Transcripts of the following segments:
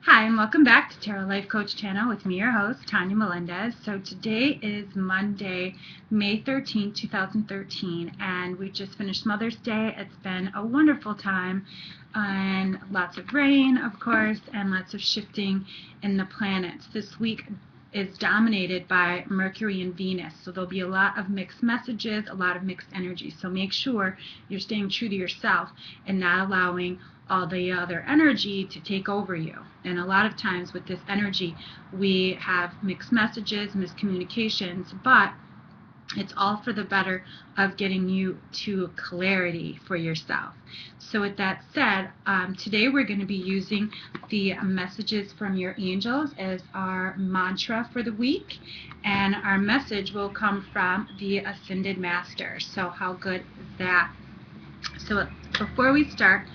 Hi, and welcome back to Tarot Life Coach Channel with me, your host, Tonya Melendez. So today is Monday, May 13, 2013, and we just finished Mother's Day. It's been a wonderful time, and lots of rain, of course, and lots of shifting in the planets. This week is dominated by Mercury and Venus, so there'll be a lot of mixed messages, a lot of mixed energy. So make sure you're staying true to yourself and not allowing all the other energy to take over you. And a lot of times with this energy, we have mixed messages, miscommunications, but it's all for the better of getting you to clarity for yourself. So with that said, today we're going to be using the messages from your angels as our mantra for the week, and our message will come from the Ascended Master. So how good is that? So before we start,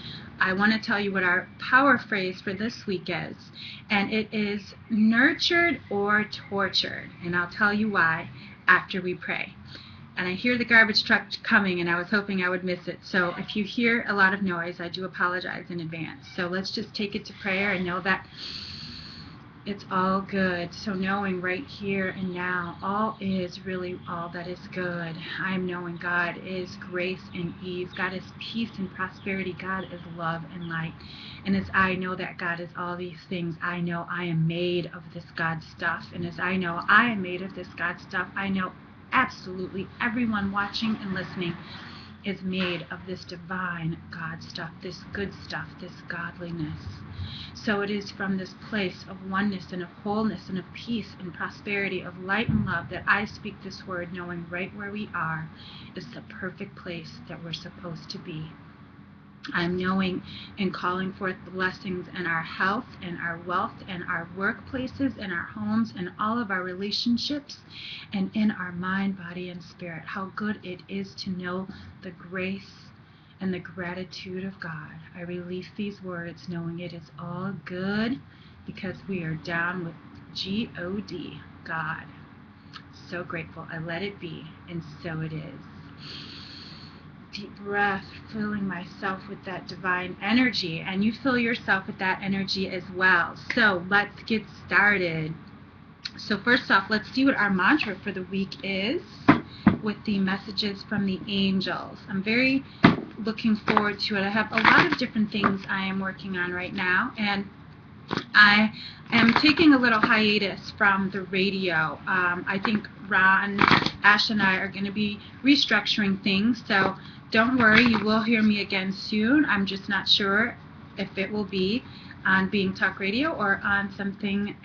I want to tell you what our power phrase for this week is, and it is nurtured or tortured, and I'll tell you why after we pray. And I hear the garbage truck coming, and I was hoping I would miss it, so if you hear a lot of noise, I do apologize in advance. So let's just take it to prayer and know that it's all good. So knowing right here and now, all is really all that is good. I'm knowing God is grace and ease. God is peace and prosperity. God is love and light. And as I know that God is all these things, I know I am made of this God stuff. And as I know I am made of this God stuff, I know absolutely everyone watching and listening is made of this divine God stuff, this good stuff, this godliness. So it is from this place of oneness and of wholeness and of peace and prosperity, of light and love, that I speak this word, knowing right where we are is the perfect place that we're supposed to be. I'm knowing and calling forth blessings in our health and our wealth and our workplaces and our homes and all of our relationships and in our mind, body, and spirit. How good it is to know the grace and the gratitude of God. I release these words knowing it is all good because we are down with G-O-D, God. So grateful. I let it be, and so it is. Deep breath, filling myself with that divine energy, and you fill yourself with that energy as well. So let's get started. So first off, let's see what our mantra for the week is with the messages from the angels. I'm very looking forward to it. I have a lot of different things I am working on right now, and I am taking a little hiatus from the radio. I think Ron, Ash, and I are going to be restructuring things, so don't worry, you will hear me again soon. I'm just not sure if it will be on Being Talk Radio or on something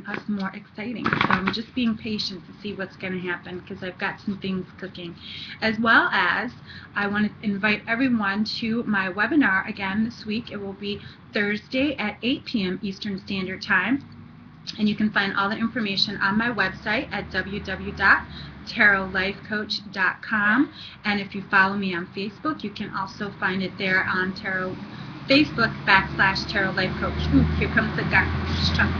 else more exciting. So I'm just being patient to see what's going to happen, because I've got some things cooking. As well as I want to invite everyone to my webinar again this week. It will be Thursday at 8 p.m. Eastern Standard Time. And you can find all the information on my website at www.tarotlifecoach.com. And if you follow me on Facebook, you can also find it there on Facebook / Tarot Life Coach. Ooh, here comes the garbage truck.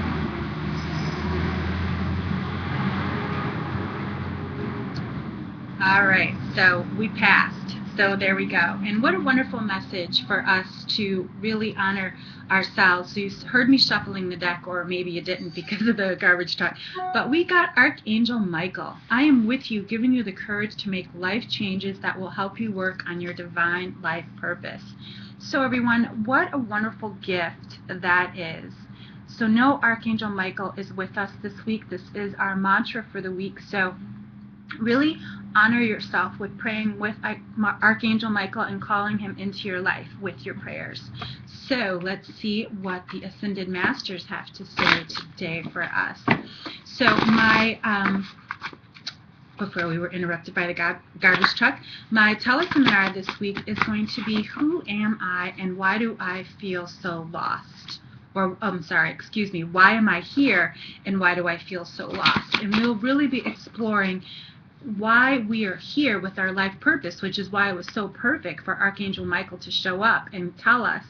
All right, so we passed. So there we go. And what a wonderful message for us to really honor ourselves. So you heard me shuffling the deck, or maybe you didn't because of the garbage truck. But we got Archangel Michael. I am with you, giving you the courage to make life changes that will help you work on your divine life purpose. So everyone, what a wonderful gift that is. So know Archangel Michael is with us this week. This is our mantra for the week. So really honor yourself with praying with Archangel Michael and calling him into your life with your prayers. So let's see what the Ascended Masters have to say today for us. So before we were interrupted by the garbage truck, my teleseminar this week is going to be Who Am I and Why Do I Feel So Lost? Or, why am I here and why do I feel so lost? And we'll really be exploring why we are here with our life purpose, which is why it was so perfect for Archangel Michael to show up and tell us,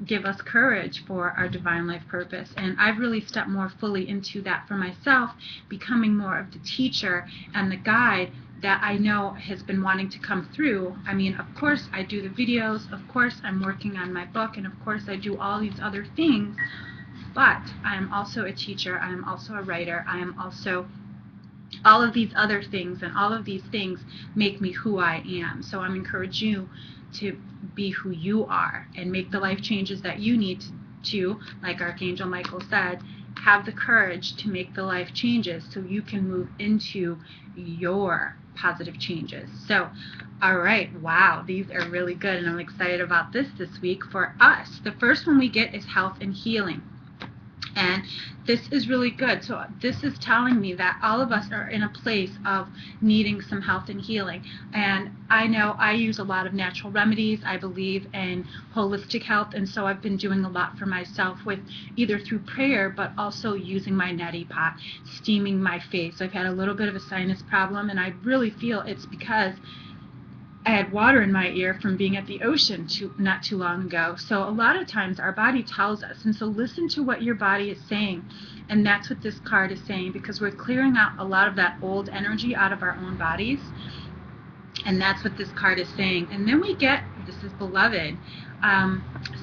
give us courage for our divine life purpose. And I've really stepped more fully into that for myself, becoming more of the teacher and the guide that I know has been wanting to come through. I mean, of course I do the videos, of course I'm working on my book, and of course I do all these other things, but I am also a teacher. I am also a writer. I am also all of these other things, and all of these things make me who I am. So I'm encouraging you to be who you are and make the life changes that you need to, like Archangel Michael said, have the courage to make the life changes so you can move into your positive changes. So, all right, wow, these are really good, and I'm excited about this week for us. The first one we get is health and healing. And this is really good. So this is telling me that all of us are in a place of needing some health and healing. And I know I use a lot of natural remedies. I believe in holistic health. And so I've been doing a lot for myself with either through prayer, but also using my neti pot, steaming my face. I've had a little bit of a sinus problem, and I really feel it's because I had water in my ear from being at the ocean not too long ago. So a lot of times our body tells us, and so listen to what your body is saying. And that's what this card is saying, because we're clearing out a lot of that old energy out of our own bodies. And that's what this card is saying. And then we get, this is beloved,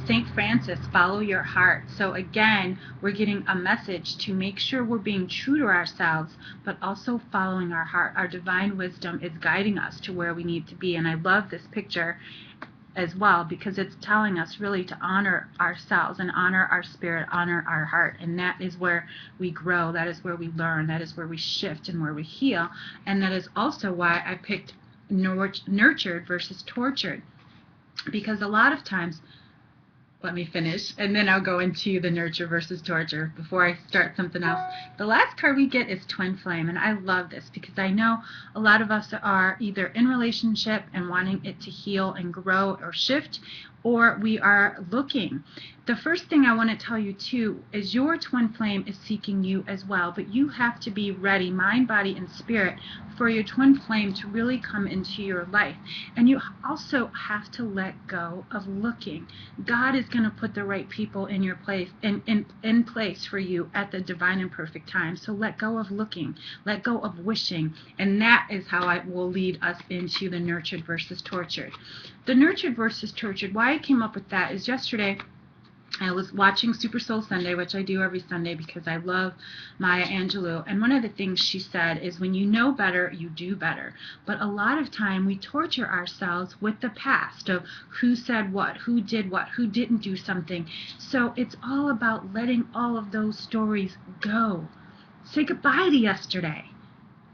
St. Francis, follow your heart. So again, we're getting a message to make sure we're being true to ourselves, but also following our heart. Our divine wisdom is guiding us to where we need to be. And I love this picture as well, because it's telling us really to honor ourselves and honor our spirit, honor our heart. And that is where we grow. That is where we learn. That is where we shift and where we heal. And that is also why I picked nurtured versus tortured. Because a lot of times, let me finish, and then I'll go into the nurture versus torture before I start something else. The last card we get is Twin Flame, and I love this because I know a lot of us are either in relationship and wanting it to heal and grow or shift, or we are looking. The first thing I want to tell you too is your twin flame is seeking you as well, but you have to be ready, mind, body, and spirit, for your twin flame to really come into your life. And you also have to let go of looking. God is going to put the right people in your place, in place for you at the divine and perfect time. So let go of looking, let go of wishing, and that is how it will lead us into the nurtured versus tortured. The nurtured versus tortured, why I came up with that is yesterday I was watching Super Soul Sunday, which I do every Sunday because I love Maya Angelou. And one of the things she said is, when you know better, you do better. But a lot of time we torture ourselves with the past of who said what, who did what, who didn't do something. So it's all about letting all of those stories go. Say goodbye to yesterday.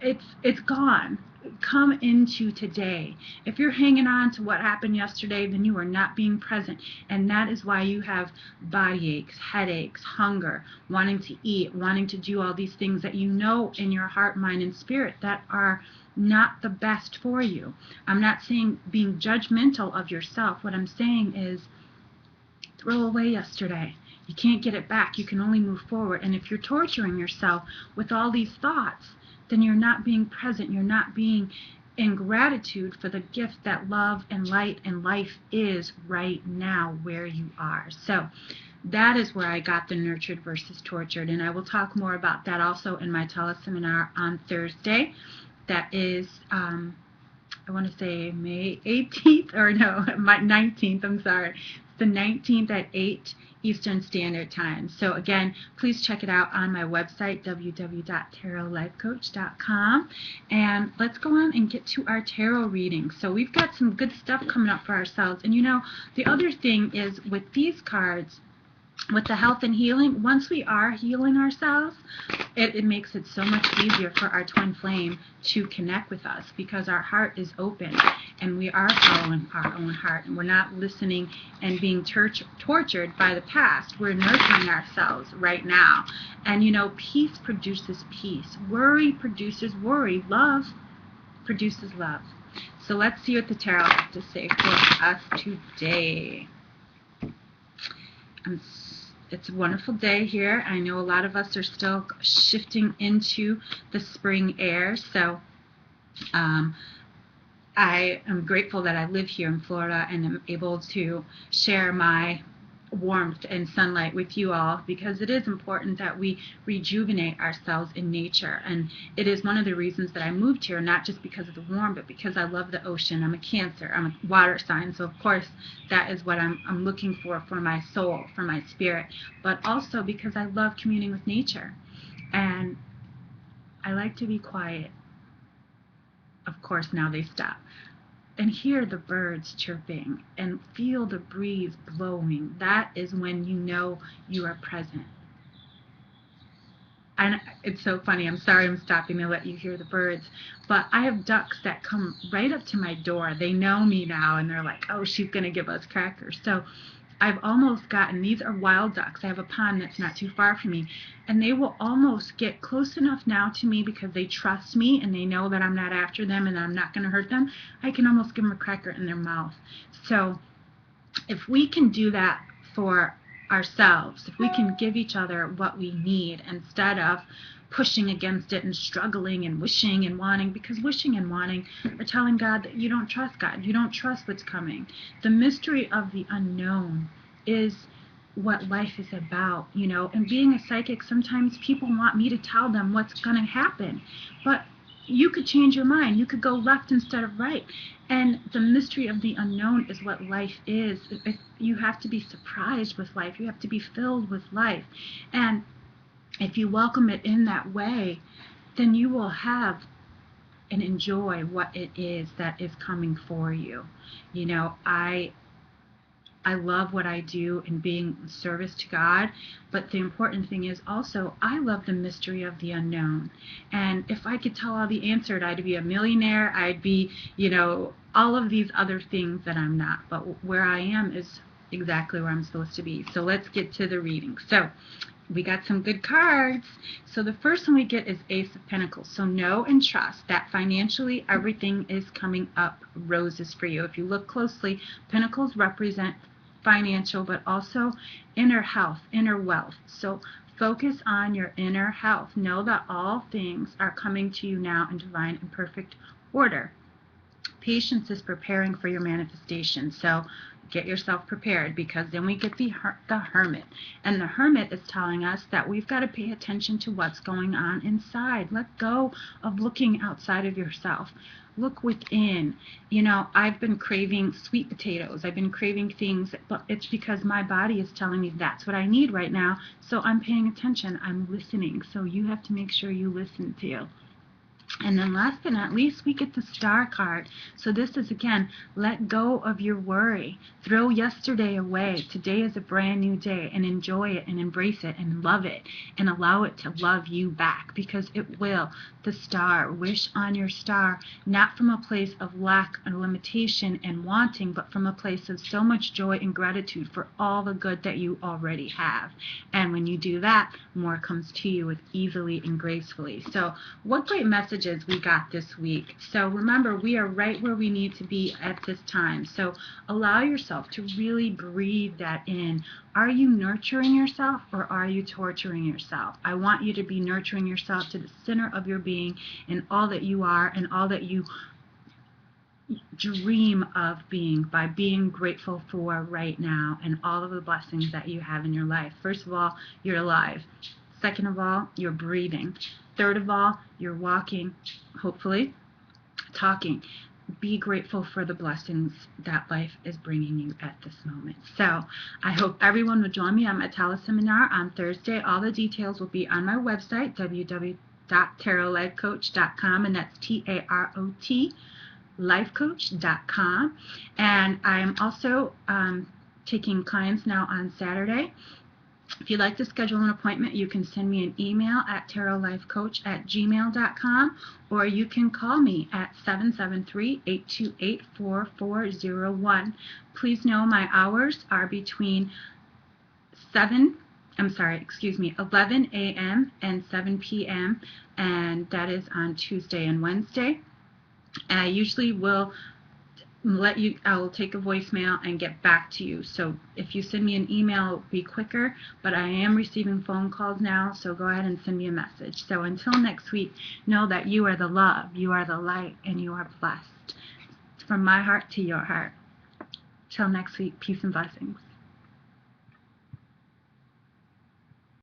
It's gone. Come into today. If you're hanging on to what happened yesterday, then you are not being present. And that is why you have body aches, headaches, hunger, wanting to eat, wanting to do all these things that you know in your heart, mind, and spirit that are not the best for you. I'm not saying being judgmental of yourself. What I'm saying is throw away yesterday. You can't get it back. You can only move forward. And if you're torturing yourself with all these thoughts, then you're not being present. You're not being in gratitude for the gift that love and light and life is right now where you are. So that is where I got the nurtured versus tortured. And I will talk more about that also in my teleseminar on Thursday. That is, I want to say May 18th, or no, my 19th, I'm sorry. It's the 19th at 8 Eastern Standard Time. So again, please check it out on my website, www.tarotlifecoach.com. And let's go on and get to our tarot reading. So we've got some good stuff coming up for ourselves. And you know, the other thing is with these cards, with the health and healing, once we are healing ourselves, it makes it so much easier for our twin flame to connect with us, because our heart is open and we are following our own heart, and we're not listening and being tortured by the past. We're nurturing ourselves right now. And you know, peace produces peace. Worry produces worry. Love produces love. So let's see what the tarot has to say for us today. It's a wonderful day here. I know a lot of us are still shifting into the spring air, so I am grateful that I live here in Florida and am able to share my warmth and sunlight with you all, because it is important that we rejuvenate ourselves in nature. And it is one of the reasons that I moved here, not just because of the warm, but because I love the ocean. I'm a Cancer, I'm a water sign, so of course that is what I'm looking for my soul, for my spirit, but also because I love communing with nature. And I like to be quiet. Of course, now they stop. And hear the birds chirping and feel the breeze blowing. That is when you know you are present. And it's so funny. I'm sorry I'm stopping to let you hear the birds, but I have ducks that come right up to my door. They know me now, and they're like, oh, she's going to give us crackers. So I've almost gotten, these are wild ducks. I have a pond that's not too far from me, and they will almost get close enough now to me because they trust me and they know that I'm not after them and I'm not going to hurt them. I can almost give them a cracker in their mouth. So if we can do that for ourselves, if we can give each other what we need instead of pushing against it and struggling and wishing and wanting, because wishing and wanting are telling God that you don't trust God, you don't trust what's coming. The mystery of the unknown is what life is about, and being a psychic, sometimes people want me to tell them what's going to happen, but you could change your mind. You could go left instead of right. And the mystery of the unknown is what life is. You have to be surprised with life. You have to be filled with life. And if you welcome it in that way, then you will have and enjoy what it is that is coming for you. I love what I do in being of service to God, but the important thing is also I love the mystery of the unknown. And if I could tell all the answers, I'd be a millionaire, I'd be, all of these other things that I'm not. But where I am is exactly where I'm supposed to be. So let's get to the reading. So we got some good cards. So the first one we get is Ace of Pentacles. So know and trust that financially everything is coming up roses for you. If you look closely, Pentacles represent financial, but also inner health, inner wealth. So focus on your inner health. Know that all things are coming to you now in divine and perfect order. Patience is preparing for your manifestation. So get yourself prepared, because then we get the Hermit. And the Hermit is telling us that we've got to pay attention to what's going on inside. Let go of looking outside of yourself. Look within. I've been craving sweet potatoes. I've been craving things, but it's because my body is telling me that's what I need right now. So I'm paying attention. I'm listening. So you have to make sure you listen too. And then last but not least, we get the Star card. So this is, again, let go of your worry. Throw yesterday away. Today is a brand new day, and enjoy it and embrace it and love it and allow it to love you back, because it will. The Star, wish on your star, not from a place of lack and limitation and wanting, but from a place of so much joy and gratitude for all the good that you already have. And when you do that, more comes to you with easily and gracefully. So what great messages we got this week. So remember, we are right where we need to be at this time. So allow yourself to really breathe that in. Are you nurturing yourself, or are you torturing yourself? I want you to be nurturing yourself to the center of your being and all that you are and all that you dream of being, by being grateful for right now and all of the blessings that you have in your life. First of all, you're alive. Second of all, you're breathing. Third of all, you're walking, hopefully, talking. Be grateful for the blessings that life is bringing you at this moment. So I hope everyone will join me on my teleseminar on Thursday. All the details will be on my website, www.tarotlifecoach.com, and that's TAROT lifecoach.com. And I am also taking clients now on Saturday. If you'd like to schedule an appointment, you can send me an email at tarotlifecoach@gmail.com, or you can call me at 773-828-4401. Please know my hours are between 11 a.m. and 7 p.m., and that is on Tuesday and Wednesday. And I usually will I will take a voicemail and get back to you. So if you send me an email, it'll be quicker, but I am receiving phone calls now, so go ahead and send me a message. So until next week, know that you are the love, you are the light, and you are blessed. From my heart to your heart. Till next week, peace and blessings.